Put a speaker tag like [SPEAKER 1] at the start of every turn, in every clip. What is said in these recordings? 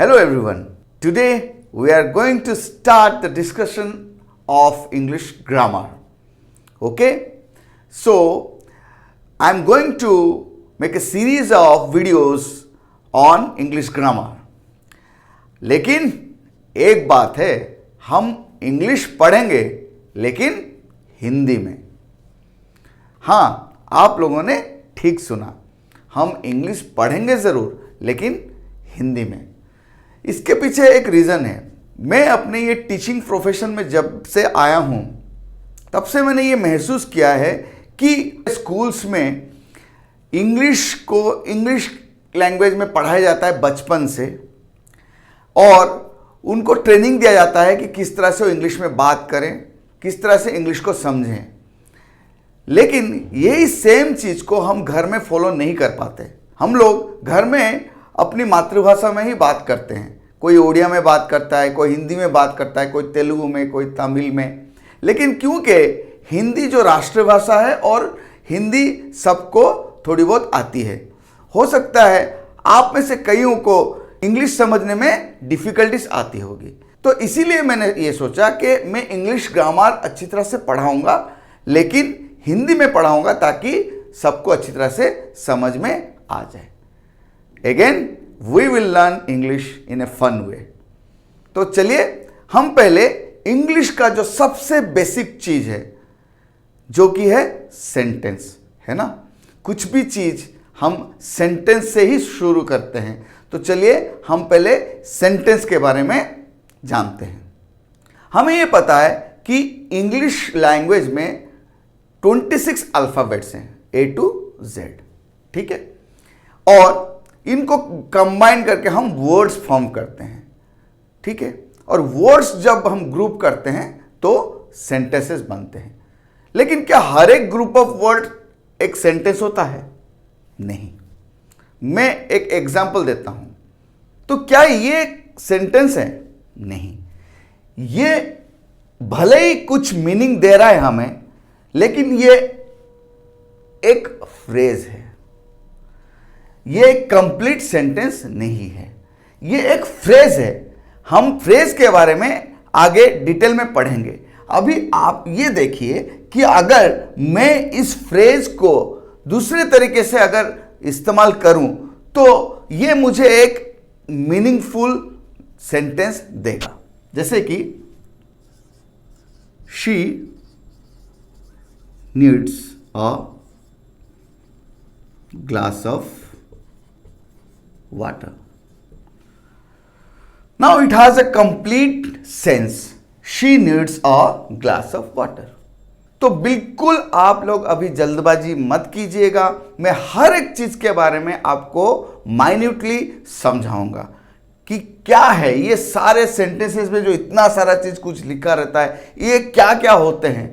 [SPEAKER 1] Hello everyone. Today we are going to start the discussion of English grammar. Okay? So I am going to make a series of videos on English grammar. लेकिन एक बात है, हम English पढ़ेंगे लेकिन हिंदी में. हाँ, आप लोगों ने ठीक सुना, हम इंग्लिश पढ़ेंगे ज़रूर लेकिन हिंदी में. इसके पीछे एक रीज़न है. मैं अपने ये टीचिंग प्रोफेशन में जब से आया हूँ तब से मैंने ये महसूस किया है कि स्कूल्स में इंग्लिश लैंग्वेज में पढ़ाया जाता है बचपन से और उनको ट्रेनिंग दिया जाता है कि किस तरह से वो इंग्लिश में बात करें, किस तरह से इंग्लिश को समझें. लेकिन यही सेम चीज़ को हम घर में फॉलो नहीं कर पाते. हम लोग घर में अपनी मातृभाषा में ही बात करते हैं. कोई उड़िया में बात करता है, कोई हिंदी में बात करता है, कोई तेलुगु में, कोई तमिल में. लेकिन क्योंकि हिंदी जो राष्ट्रभाषा है और हिंदी सबको थोड़ी बहुत आती है, हो सकता है आप में से कईयों को इंग्लिश समझने में डिफ़िकल्टीज आती होगी. तो इसीलिए मैंने ये सोचा कि मैं इंग्लिश ग्रामर अच्छी तरह से पढ़ाऊँगा लेकिन हिंदी में पढ़ाऊँगा ताकि सबको अच्छी तरह से समझ में आ जाए. Again, we will learn English in a fun way. तो चलिए हम पहले इंग्लिश का जो सबसे बेसिक चीज़ है जो कि है सेंटेंस, है ना. कुछ भी चीज़ हम सेंटेंस से ही शुरू करते हैं. तो चलिए हम पहले सेंटेंस के बारे में जानते हैं. हमें ये पता है कि इंग्लिश लैंग्वेज में 26 अल्फ़ाबेट्स हैं A to Z, ठीक है. और इनको कंबाइन करके हम वर्ड्स फॉर्म करते हैं, ठीक है. और वर्ड्स जब हम ग्रुप करते हैं तो सेंटेंसेस बनते हैं. लेकिन क्या हर एक ग्रुप ऑफ वर्ड एक सेंटेंस होता है? नहीं. मैं एक एग्जांपल देता हूं. तो क्या ये सेंटेंस है? नहीं. ये भले ही कुछ मीनिंग दे रहा है हमें, लेकिन ये एक फ्रेज है. ये एक कंप्लीट सेंटेंस नहीं है, ये एक फ्रेज है. हम फ्रेज के बारे में आगे डिटेल में पढ़ेंगे. अभी आप ये देखिए कि अगर मैं इस फ्रेज को दूसरे तरीके से अगर इस्तेमाल करूं तो ये मुझे एक मीनिंगफुल सेंटेंस देगा. जैसे कि she needs a glass of water. Now it has a complete sense. She needs a glass of water. तो बिल्कुल आप लोग अभी जल्दबाजी मत कीजिएगा. मैं हर एक चीज के बारे में आपको माइन्यूटली समझाऊंगा कि क्या है ये सारे सेंटेंसेस में जो इतना सारा चीज कुछ लिखा रहता है, ये क्या क्या होते हैं.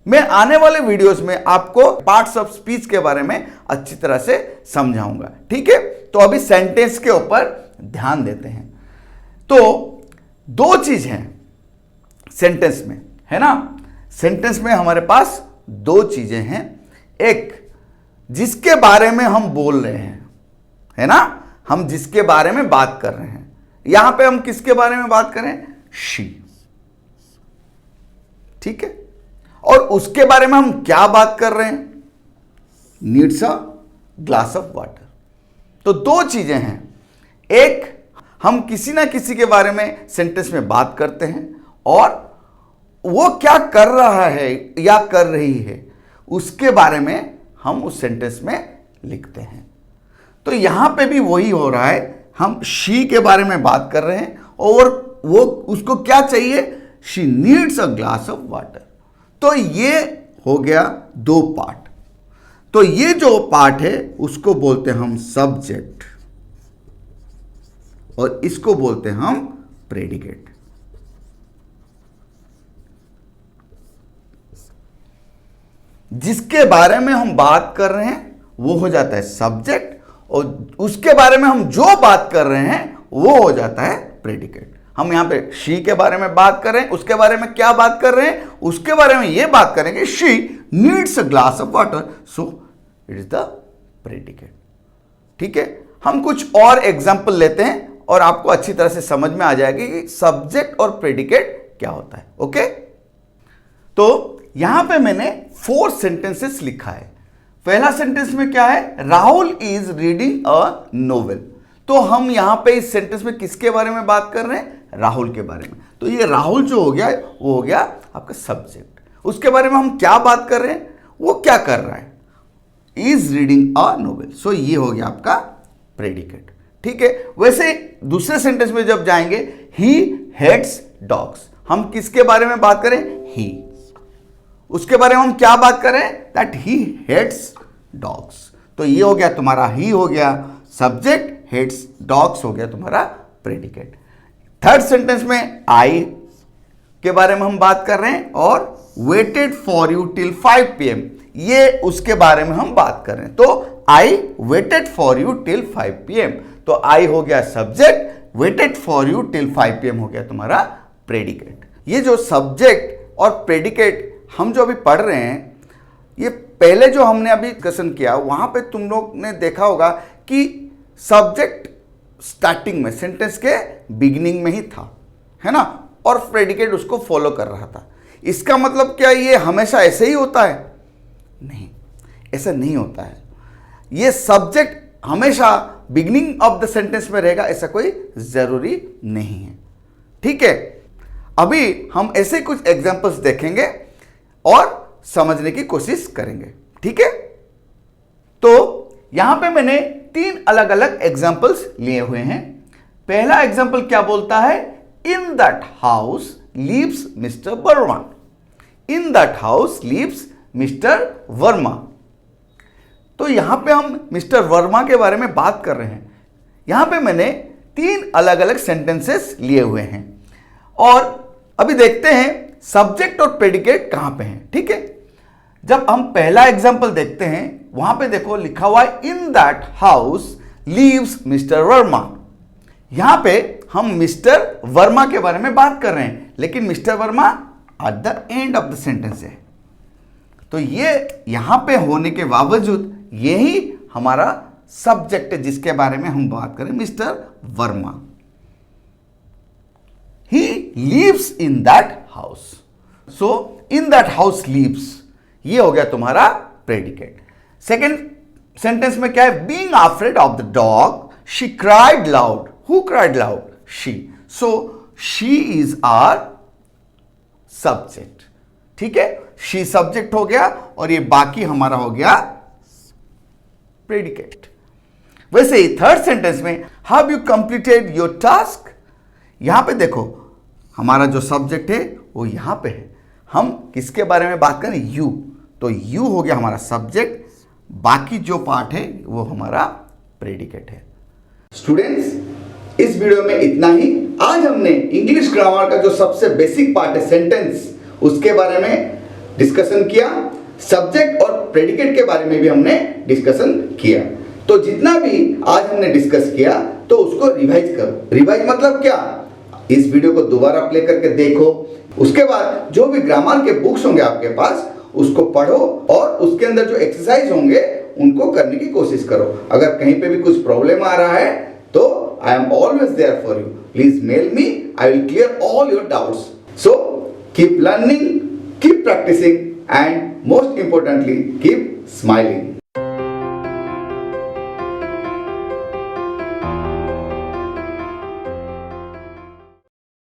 [SPEAKER 1] मैं आने वाले वीडियोस में आपको पार्ट्स ऑफ स्पीच के बारे में अच्छी तरह से समझाऊंगा, ठीक है. तो अभी सेंटेंस के ऊपर ध्यान देते हैं. तो दो चीज हैं सेंटेंस में, है ना. सेंटेंस में हमारे पास दो चीजें हैं. एक जिसके बारे में हम बोल रहे हैं, है ना, हम जिसके बारे में बात कर रहे हैं. यहां पे हम किसके बारे में बात करें? शी, ठीक है. और उसके बारे में हम क्या बात कर रहे हैं? Needs a glass of water. तो दो चीजें हैं. एक, हम किसी ना किसी के बारे में सेंटेंस में बात करते हैं और वो क्या कर रहा है या कर रही है उसके बारे में हम उस सेंटेंस में लिखते हैं. तो यहां पे भी वही हो रहा है. हम शी के बारे में बात कर रहे हैं और वो उसको क्या चाहिए? She needs a glass of water. तो ये हो गया दो पार्ट. तो ये जो पार्ट है उसको बोलते हैं हम सब्जेक्ट और इसको बोलते हैं हम प्रेडिकेट. जिसके बारे में हम बात कर रहे हैं वो हो जाता है सब्जेक्ट और उसके बारे में हम जो बात कर रहे हैं वो हो जाता है प्रेडिकेट. हम यहां पे शी के बारे में बात कर रहे हैं, उसके बारे में क्या बात कर रहे हैं? उसके बारे में ये बात करेंगे she needs a glass of water, so it is the predicate. ठीक है. हम कुछ और एग्जाम्पल लेते हैं और आपको अच्छी तरह से समझ में आ जाएगी कि सब्जेक्ट और प्रेडिकेट क्या होता है। ओके, तो यहां पे मैंने 4 सेंटेंसेस लिखा है। पहला सेंटेंस में क्या है, Rahul is reading a novel. तो हम यहां पे इस सेंटेंस में किसके बारे में बात कर रहे हैं, राहुल के बारे में। तो ये राहुल जो हो गया वो हो गया आपका सब्जेक्ट। उसके बारे में हम क्या बात कर रहे हैं, वो क्या कर रहा है, इज रीडिंग अ नोवेल। सो ये हो गया आपका प्रेडिकेट। ठीक है, वैसे दूसरे सेंटेंस में जब जाएंगे, ही हेट्स डॉग्स, हम किसके बारे में बात करें, ही। उसके बारे में हम क्या बात करें, दैट ही हेट्स डॉग्स। तो ये हो गया तुम्हारा ही हो गया सब्जेक्ट, हेट्स डॉग्स हो गया तुम्हारा प्रेडिकेट। थर्ड सेंटेंस में आई के बारे में हम बात कर रहे हैं और waited for you till 5 PM, ये उसके बारे में हम बात कर रहे हैं। तो I waited for you till 5 PM, तो आई हो गया subject, waited for you till 5 PM हो गया तुम्हारा प्रेडिकेट। ये जो सब्जेक्ट और प्रेडिकेट हम जो अभी पढ़ रहे हैं, ये पहले जो हमने अभी डिस्कशन किया वहां पे तुम लोग ने देखा होगा कि सब्जेक्ट स्टार्टिंग में, सेंटेंस के बिगिनिंग में ही था, है ना, और प्रेडिकेट उसको फॉलो कर रहा था। इसका मतलब क्या ये हमेशा ऐसे ही होता है, नहीं, ऐसा नहीं होता है। ये सब्जेक्ट हमेशा बिगिनिंग ऑफ द सेंटेंस में रहेगा ऐसा कोई जरूरी नहीं है। ठीक है, अभी हम ऐसे कुछ एग्जांपल्स देखेंगे और समझने की कोशिश करेंगे। ठीक है, तो यहां पे मैंने 3 अलग अलग एग्जांपल्स लिए हुए हैं। पहला एग्जांपल क्या बोलता है, in that house lives mister Verma. In that house lives mister Verma. तो यहां पे हम मिस्टर वर्मा के बारे में बात कर रहे हैं। यहां पे मैंने 3 अलग अलग सेंटेंसेस लिए हुए हैं और अभी देखते हैं सब्जेक्ट और प्रेडिकेट कहां पे हैं। ठीक है, जब हम पहला एग्जांपल देखते हैं, वहां पे देखो लिखा हुआ है in that house leaves mister Verma. यहां पे हम मिस्टर वर्मा के बारे में बात कर रहे हैं, लेकिन mister Verma at the end of the sentence है। तो ये यहां पे होने के बावजूद यही हमारा सब्जेक्ट है जिसके बारे में हम बात करें, mister Verma. He lives in that house. So in that house lives, ये हो गया तुम्हारा प्रेडिकेट। सेकेंड सेंटेंस में क्या है, being afraid of the dog she cried loud. Who cried loud, she. So she is our subject. ठीक है, she subject हो गया और ये बाकी हमारा हो गया प्रेडिकेट। वैसे ही थर्ड सेंटेंस में, have you completed your task. यहां पे देखो हमारा जो सब्जेक्ट है वो यहां पे है, हम किसके बारे में बात करें, यू। तो यू हो गया हमारा सब्जेक्ट, बाकी जो पार्ट है वो हमारा प्रेडिकेट है। स्टूडेंट्स, इस वीडियो में इतना ही। आज हमने इंग्लिश ग्रामर का जो सबसे बेसिक पार्ट है सेंटेंस, उसके बारे में डिस्कशन किया। सब्जेक्ट और प्रेडिकेट के बारे में भी हमने डिस्कशन किया। तो जितना भी आज हमने डिस्कस किया तो उसको रिवाइज करो। रिवाइज मतलब क्या, इस वीडियो को दोबारा प्ले करके देखो, उसके बाद जो भी ग्रामर के बुक्स होंगे आपके पास उसको पढ़ो और उसके अंदर जो एक्सरसाइज होंगे उनको करने की कोशिश करो। अगर कहीं पे भी कुछ प्रॉब्लम आ रहा है तो I am always there for you. Please mail me, I will clear all your doubts. So keep learning, keep practising and most importantly keep smiling.